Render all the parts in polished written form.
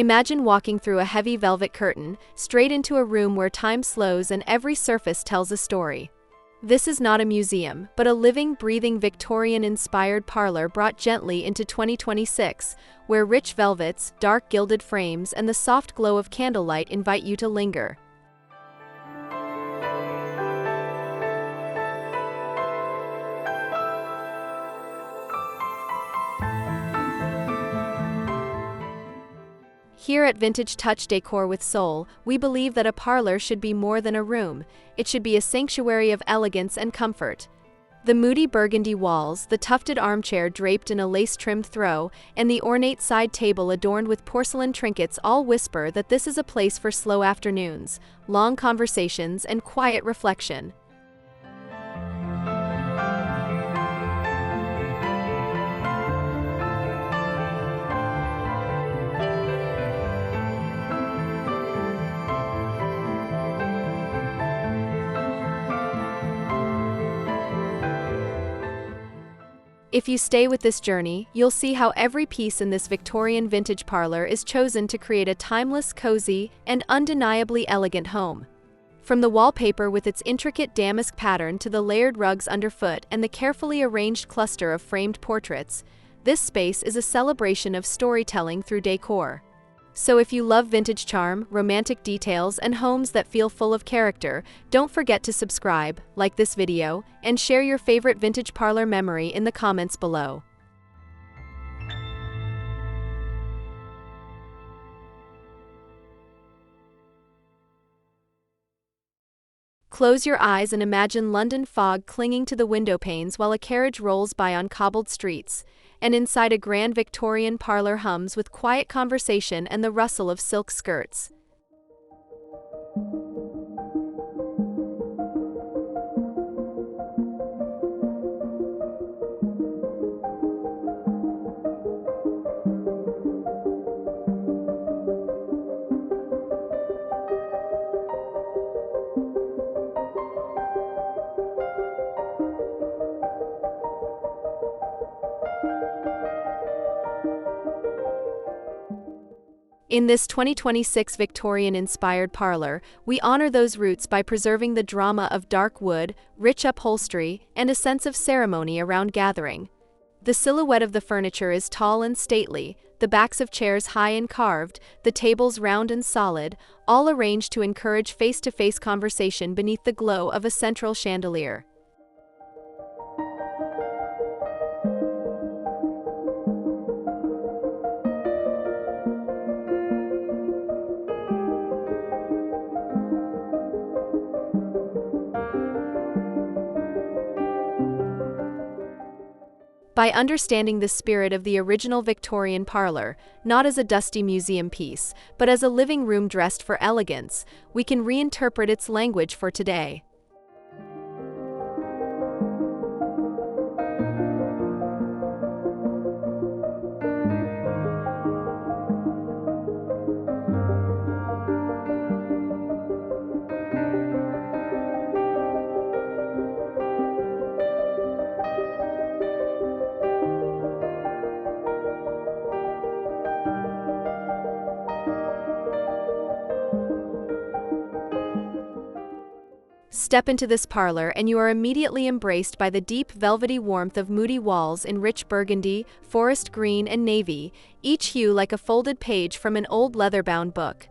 Imagine walking through a heavy velvet curtain, straight into a room where time slows and every surface tells a story. This is not a museum, but a living, breathing Victorian-inspired parlor brought gently into 2026, where rich velvets, dark gilded frames, and the soft glow of candlelight invite you to linger. Here at Vintage Touch Decor with Soul, we believe that a parlor should be more than a room. It should be a sanctuary of elegance and comfort. The Moody burgundy walls, the tufted armchair draped in a lace-trimmed throw, and the ornate side table adorned with porcelain trinkets all whisper that this is a place for slow afternoons, long conversations, and quiet reflection. If you stay with this journey, you'll see how every piece in this Victorian vintage parlor is chosen to create a timeless, cozy, and undeniably elegant home. From the wallpaper with its intricate damask pattern to the layered rugs underfoot and the carefully arranged cluster of framed portraits, this space is a celebration of storytelling through decor. So if you love vintage charm, romantic details, and homes that feel full of character, don't forget to subscribe, like this video, and share your favorite vintage parlor memory in the comments below. Close your eyes and imagine London fog clinging to the window panes while a carriage rolls by on cobbled streets, and inside a grand Victorian parlor hums with quiet conversation and the rustle of silk skirts. In this 2026 Victorian-inspired parlor, we honor those roots by preserving the drama of dark wood, rich upholstery, and a sense of ceremony around gathering. The silhouette of the furniture is tall and stately, the backs of chairs high and carved, the tables round and solid, all arranged to encourage face-to-face conversation beneath the glow of a central chandelier. By understanding the spirit of the original Victorian parlor, not as a dusty museum piece, but as a living room dressed for elegance, we can reinterpret its language for today. Step into this parlor and you are immediately embraced by the deep velvety warmth of Moody walls in rich burgundy, forest green, and navy, each hue like a folded page from an old leather-bound book.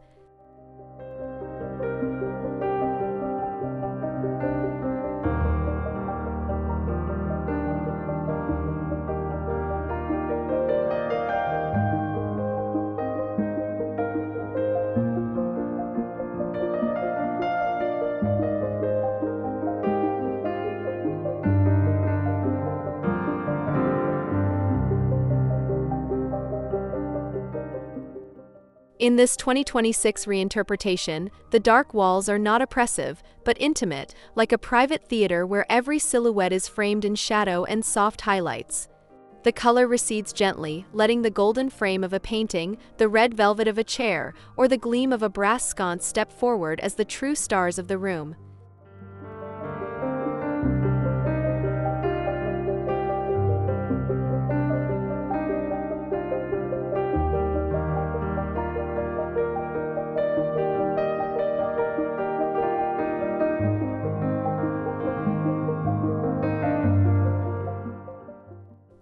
In this 2026 reinterpretation, the dark walls are not oppressive, but intimate, like a private theater where every silhouette is framed in shadow and soft highlights. The color recedes gently, letting the golden frame of a painting, the red velvet of a chair, or the gleam of a brass sconce step forward as the true stars of the room.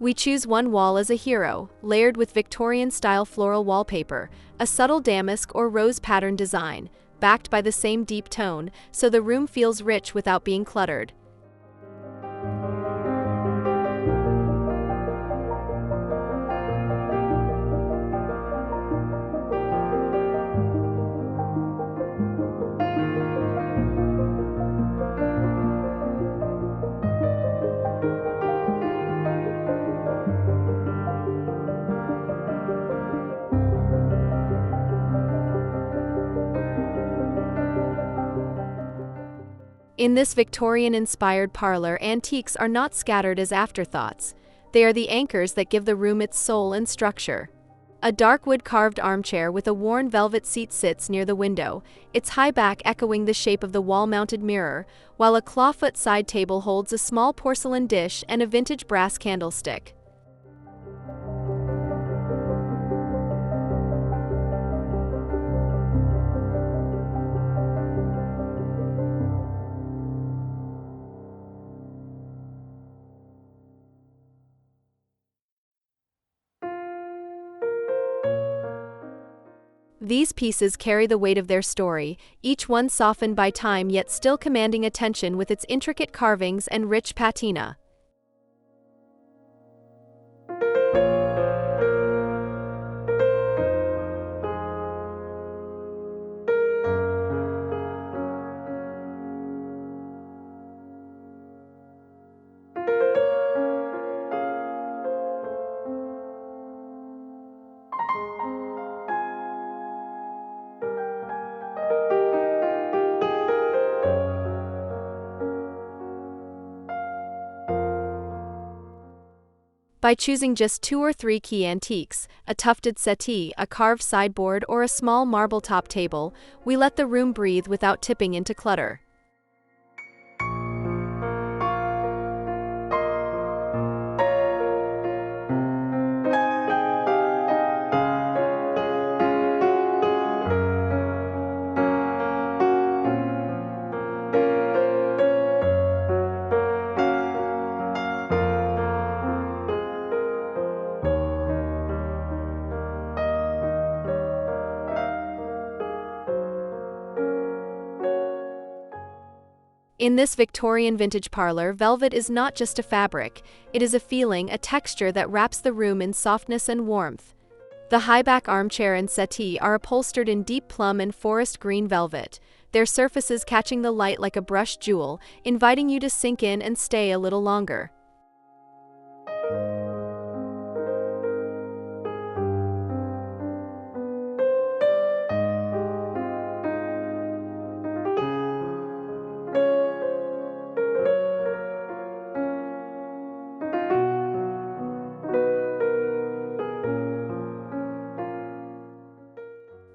We choose one wall as a hero, layered with Victorian-style floral wallpaper, a subtle damask or rose pattern design, backed by the same deep tone, so the room feels rich without being cluttered. In this Victorian-inspired parlor, antiques are not scattered as afterthoughts. They are the anchors that give the room its soul and structure. A dark wood-carved armchair with a worn velvet seat sits near the window, its high back echoing the shape of the wall-mounted mirror, while a clawfoot side table holds a small porcelain dish and a vintage brass candlestick. These pieces carry the weight of their story, each one softened by time yet still commanding attention with its intricate carvings and rich patina. By choosing just 2 or 3 key antiques, a tufted settee, a carved sideboard, or a small marble-top table, we let the room breathe without tipping into clutter. In this Victorian vintage parlor, velvet is not just a fabric, it is a feeling, a texture that wraps the room in softness and warmth. The high-back armchair and settee are upholstered in deep plum and forest green velvet, their surfaces catching the light like a brushed jewel, inviting you to sink in and stay a little longer.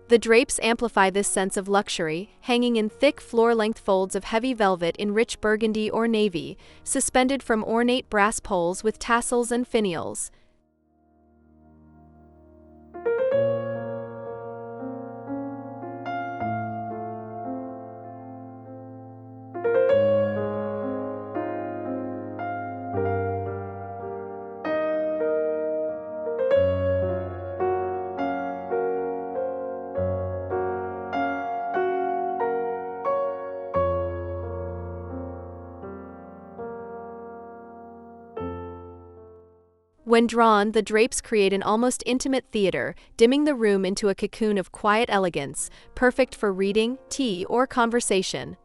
The drapes amplify this sense of luxury, hanging in thick floor-length folds of heavy velvet in rich burgundy or navy, suspended from ornate brass poles with tassels and finials. When drawn, the drapes create an almost intimate theater, dimming the room into a cocoon of quiet elegance, perfect for reading, tea, or conversation.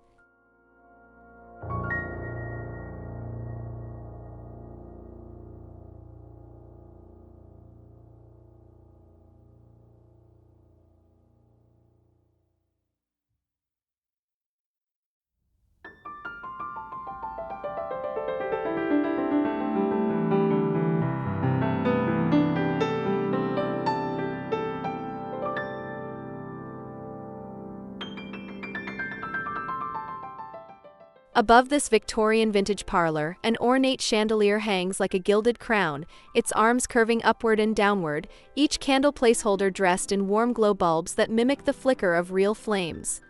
Above this Victorian vintage parlor, an ornate chandelier hangs like a gilded crown, its arms curving upward and downward, each candle placeholder dressed in warm glow bulbs that mimic the flicker of real flames.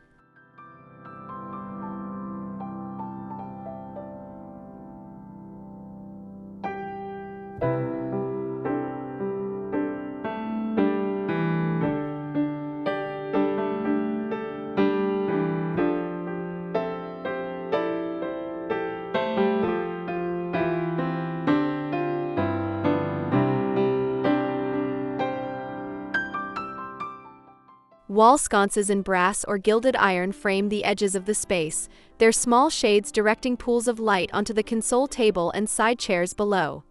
Wall sconces in brass or gilded iron frame the edges of the space, their small shades directing pools of light onto the console table and side chairs below.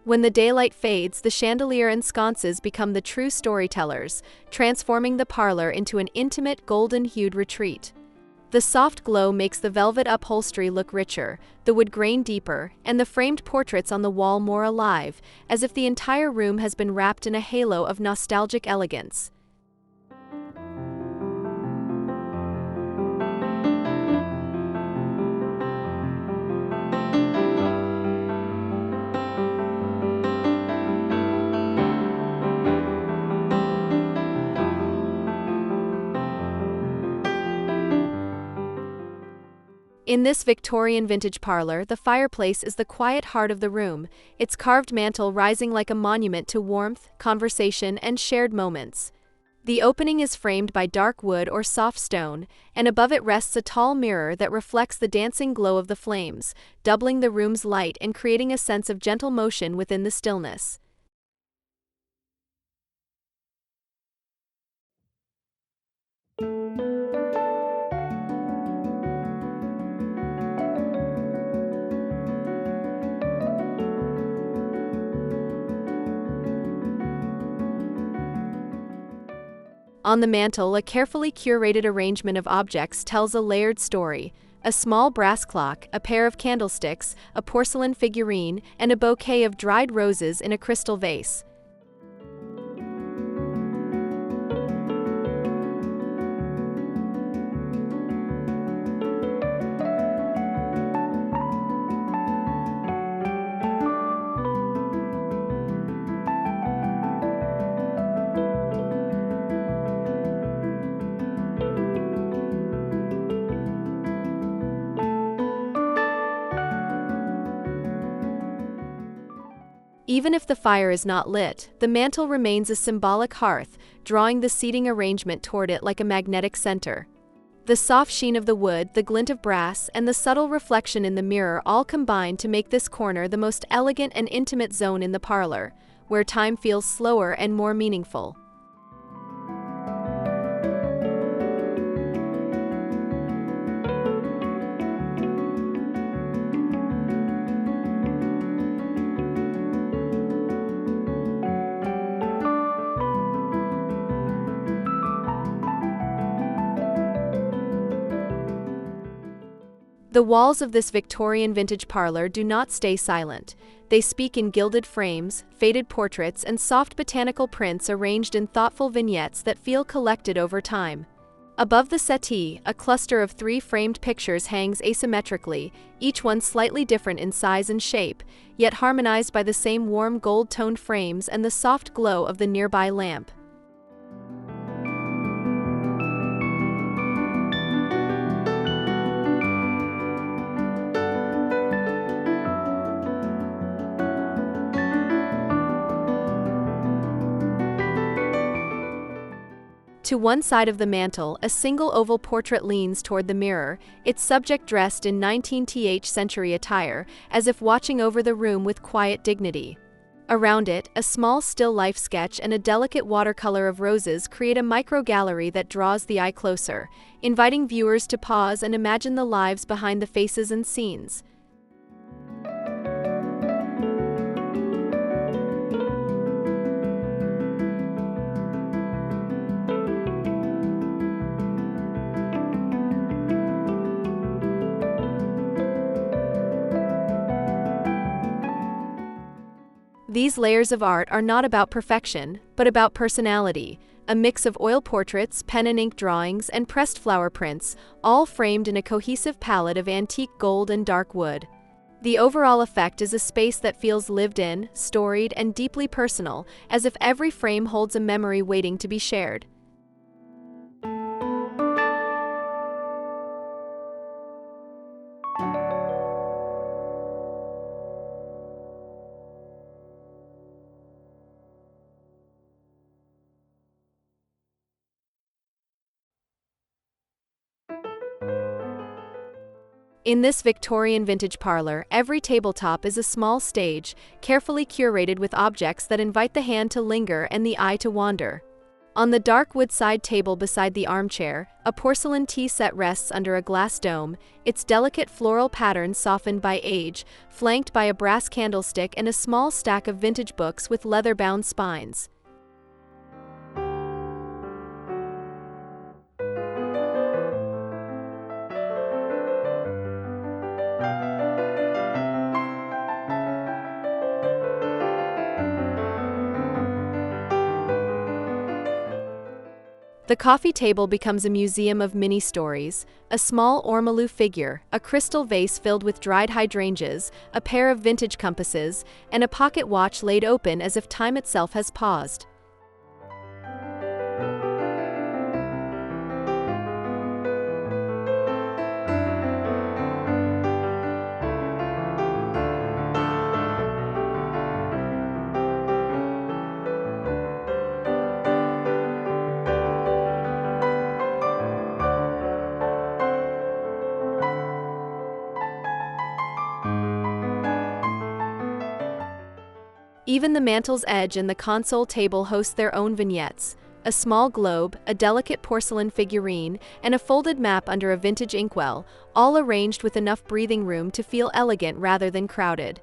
When the daylight fades, the chandelier and sconces become the true storytellers, transforming the parlor into an intimate, golden-hued retreat. The soft glow makes the velvet upholstery look richer, the wood grain deeper, and the framed portraits on the wall more alive, as if the entire room has been wrapped in a halo of nostalgic elegance. In this Victorian vintage parlor, the fireplace is the quiet heart of the room, its carved mantel rising like a monument to warmth, conversation, and shared moments. The opening is framed by dark wood or soft stone, and above it rests a tall mirror that reflects the dancing glow of the flames, doubling the room's light and creating a sense of gentle motion within the stillness. On the mantel, a carefully curated arrangement of objects tells a layered story: a small brass clock, a pair of candlesticks, a porcelain figurine, and a bouquet of dried roses in a crystal vase. Even if the fire is not lit, the mantel remains a symbolic hearth, drawing the seating arrangement toward it like a magnetic center. The soft sheen of the wood, the glint of brass, and the subtle reflection in the mirror all combine to make this corner the most elegant and intimate zone in the parlor, where time feels slower and more meaningful. The walls of this Victorian vintage parlor do not stay silent. They speak in gilded frames, faded portraits, and soft botanical prints arranged in thoughtful vignettes that feel collected over time. Above the settee, a cluster of 3 framed pictures hangs asymmetrically, each one slightly different in size and shape, yet harmonized by the same warm gold-toned frames and the soft glow of the nearby lamp. To one side of the mantel, a single oval portrait leans toward the mirror, its subject dressed in 19th century attire, as if watching over the room with quiet dignity. Around it, a small still life sketch and a delicate watercolor of roses create a micro-gallery that draws the eye closer, inviting viewers to pause and imagine the lives behind the faces and scenes. These layers of art are not about perfection, but about personality, a mix of oil portraits, pen and ink drawings, and pressed flower prints, all framed in a cohesive palette of antique gold and dark wood. The overall effect is a space that feels lived in, storied, and deeply personal, as if every frame holds a memory waiting to be shared. In this Victorian vintage parlor, every tabletop is a small stage, carefully curated with objects that invite the hand to linger and the eye to wander. On the dark wood side table beside the armchair, a porcelain tea set rests under a glass dome, its delicate floral pattern softened by age, flanked by a brass candlestick and a small stack of vintage books with leather-bound spines. The coffee table becomes a museum of mini stories: a small ormolu figure, a crystal vase filled with dried hydrangeas, a pair of vintage compasses, and a pocket watch laid open as if time itself has paused. Even the mantel's edge and the console table host their own vignettes: a small globe, a delicate porcelain figurine, and a folded map under a vintage inkwell, all arranged with enough breathing room to feel elegant rather than crowded.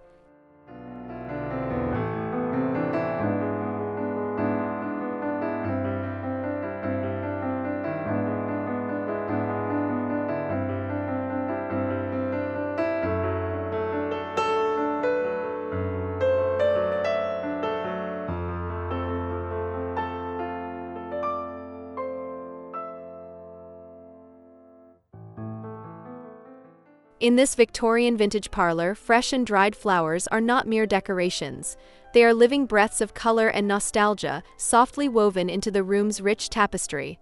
In this Victorian vintage parlor, fresh and dried flowers are not mere decorations. They are living breaths of color and nostalgia, softly woven into the room's rich tapestry.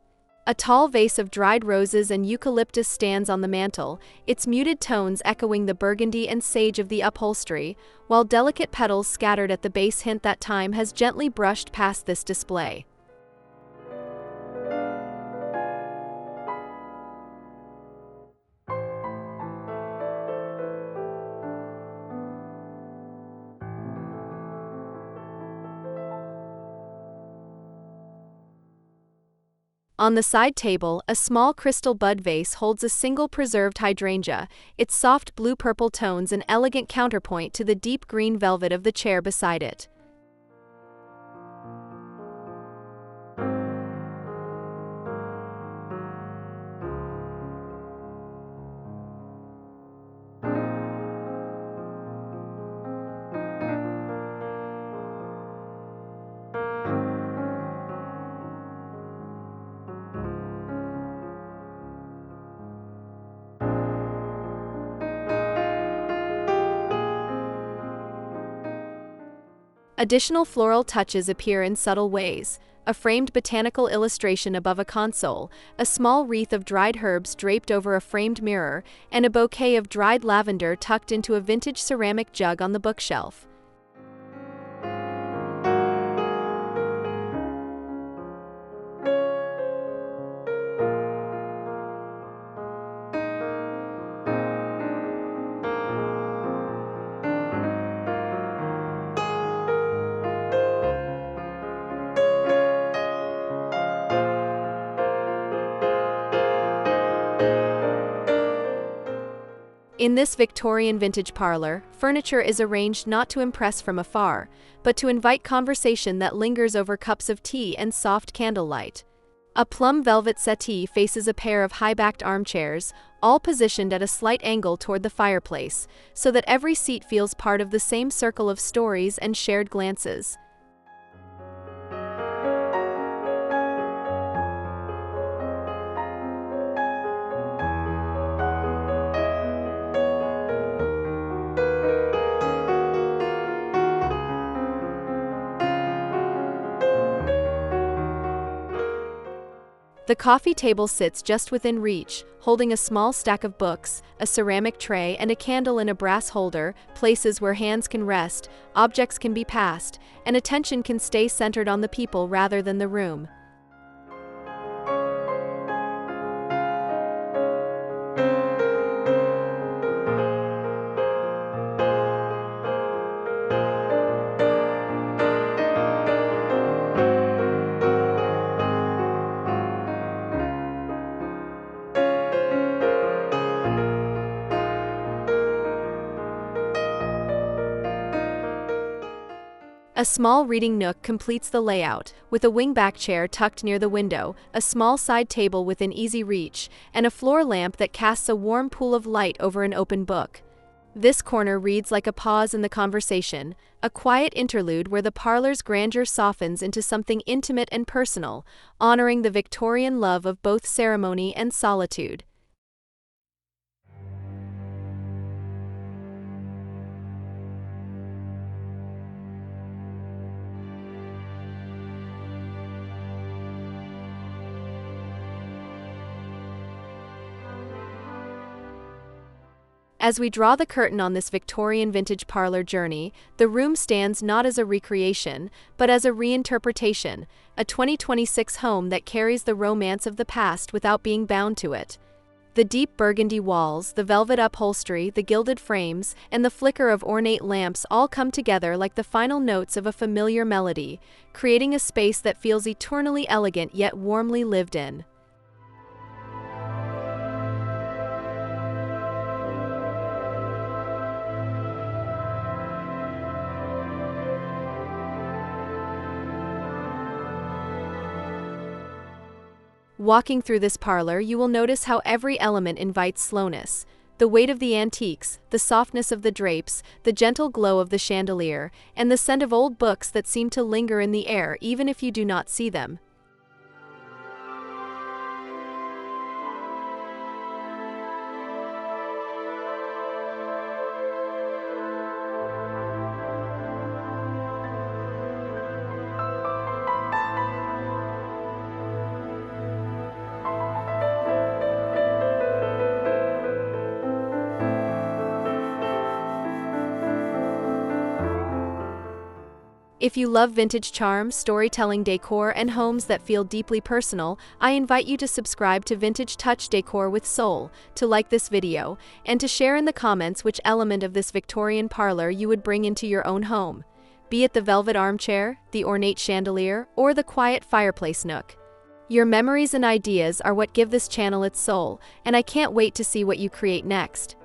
A tall vase of dried roses and eucalyptus stands on the mantel, its muted tones echoing the burgundy and sage of the upholstery, while delicate petals scattered at the base hint that time has gently brushed past this display. On the side table, a small crystal bud vase holds a single preserved hydrangea, its soft blue-purple tones an elegant counterpoint to the deep green velvet of the chair beside it. Additional floral touches appear in subtle ways: a framed botanical illustration above a console, a small wreath of dried herbs draped over a framed mirror, and a bouquet of dried lavender tucked into a vintage ceramic jug on the bookshelf. In this Victorian vintage parlor, furniture is arranged not to impress from afar, but to invite conversation that lingers over cups of tea and soft candlelight. A plum velvet settee faces a pair of high-backed armchairs, all positioned at a slight angle toward the fireplace, so that every seat feels part of the same circle of stories and shared glances. The coffee table sits just within reach, holding a small stack of books, a ceramic tray, and a candle in a brass holder, places where hands can rest, objects can be passed, and attention can stay centered on the people rather than the room. A small reading nook completes the layout, with a wingback chair tucked near the window, a small side table within easy reach, and a floor lamp that casts a warm pool of light over an open book. This corner reads like a pause in the conversation, a quiet interlude where the parlor's grandeur softens into something intimate and personal, honoring the Victorian love of both ceremony and solitude. As we draw the curtain on this Victorian vintage parlor journey, the room stands not as a recreation, but as a reinterpretation, a 2026 home that carries the romance of the past without being bound to it. The deep burgundy walls, the velvet upholstery, the gilded frames, and the flicker of ornate lamps all come together like the final notes of a familiar melody, creating a space that feels eternally elegant yet warmly lived in. Walking through this parlor, you will notice how every element invites slowness. The weight of the antiques, the softness of the drapes, the gentle glow of the chandelier, and the scent of old books that seem to linger in the air even if you do not see them. If you love vintage charms, storytelling decor, and homes that feel deeply personal, I invite you to subscribe to Vintage Touch Decor with Soul, to like this video, and to share in the comments which element of this Victorian parlor you would bring into your own home. Be it the velvet armchair, the ornate chandelier, or the quiet fireplace nook. Your memories and ideas are what give this channel its soul, and I can't wait to see what you create next.